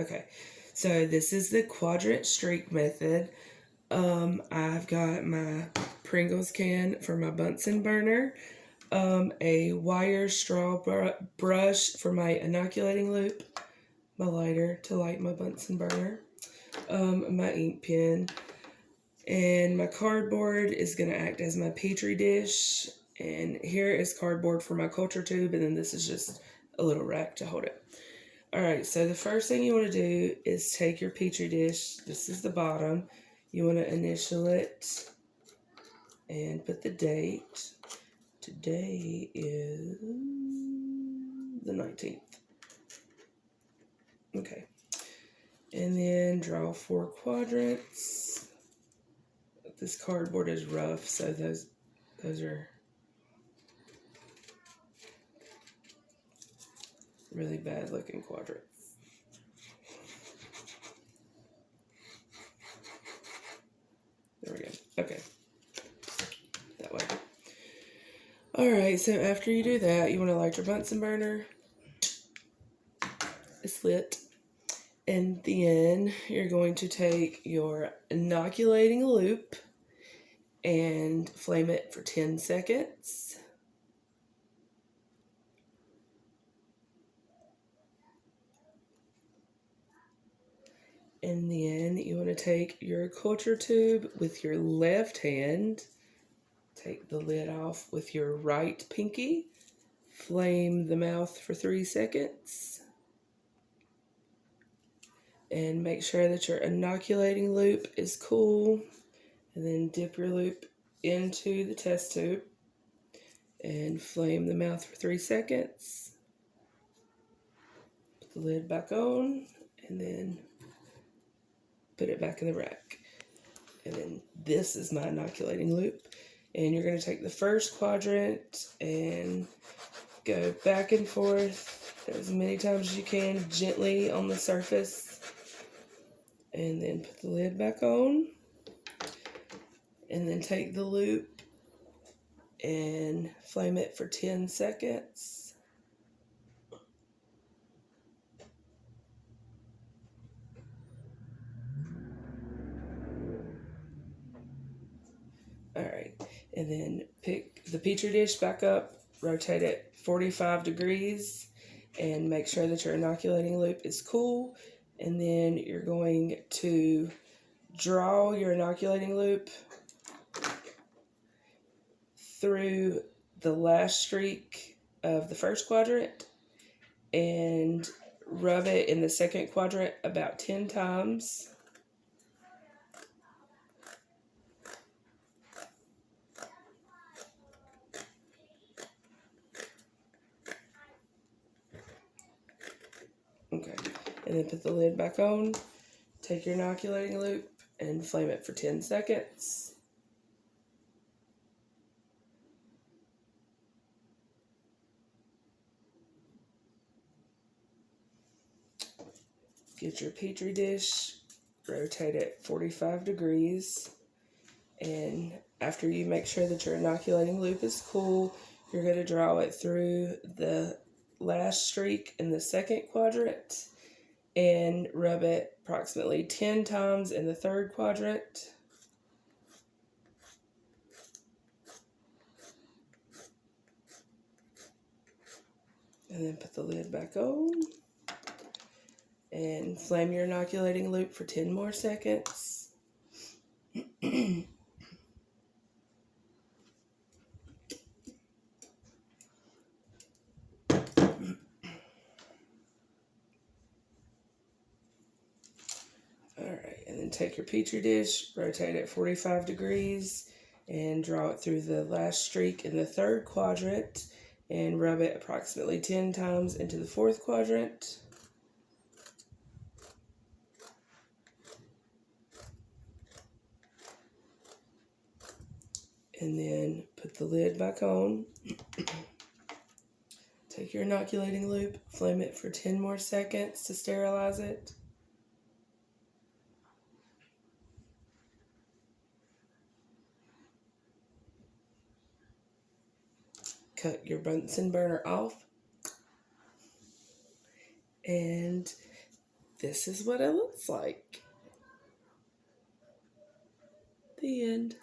Okay, so this is the quadrant streak method. I've got my Pringles can for my Bunsen burner, a wire straw brush for my inoculating loop, my lighter to light my Bunsen burner, my ink pen, and my cardboard is going to act as my petri dish. And here is cardboard for my culture tube, and then this is just a little rack to hold it. Alright, so the first thing you want to do is take your petri dish. This is the bottom. You want to initial it and put the date. Today is the 19th. Okay. And then draw 4 quadrants. This cardboard is rough, so those are really bad looking quadrants. There we go. Okay. That way. Alright, so after you do that, you want to light your Bunsen burner. It's lit. And then you're going to take your inoculating loop and flame it for 10 seconds. And then you want to take your culture tube with your left hand, take the lid off with your right pinky, flame the mouth for 3 seconds, and make sure that your inoculating loop is cool, and then dip your loop into the test tube and flame the mouth for 3 seconds. Put the lid back on, and then put it back in the rack. And then this is my inoculating loop. And you're going to take the first quadrant and go back and forth as many times as you can, gently on the surface. And then put the lid back on. And then take the loop and flame it for 10 seconds. Alright, and then pick the petri dish back up, rotate it 45 degrees, and make sure that your inoculating loop is cool. And then you're going to draw your inoculating loop through the last streak of the first quadrant and rub it in the second quadrant about 10 times. Okay, and then put the lid back on, take your inoculating loop and flame it for 10 seconds. Get your petri dish, rotate it 45 degrees, and after you make sure that your inoculating loop is cool, you're going to draw it through the last streak in the second quadrant and rub it approximately 10 times in the third quadrant. And then put the lid back on and flame your inoculating loop for 10 more seconds. Alright, and then take your petri dish, rotate it 45 degrees, and draw it through the last streak in the third quadrant, and rub it approximately 10 times into the fourth quadrant. And then put the lid back on. Take your inoculating loop, flame it for 10 more seconds to sterilize it. Cut your Bunsen burner off. And this is what it looks like. The end.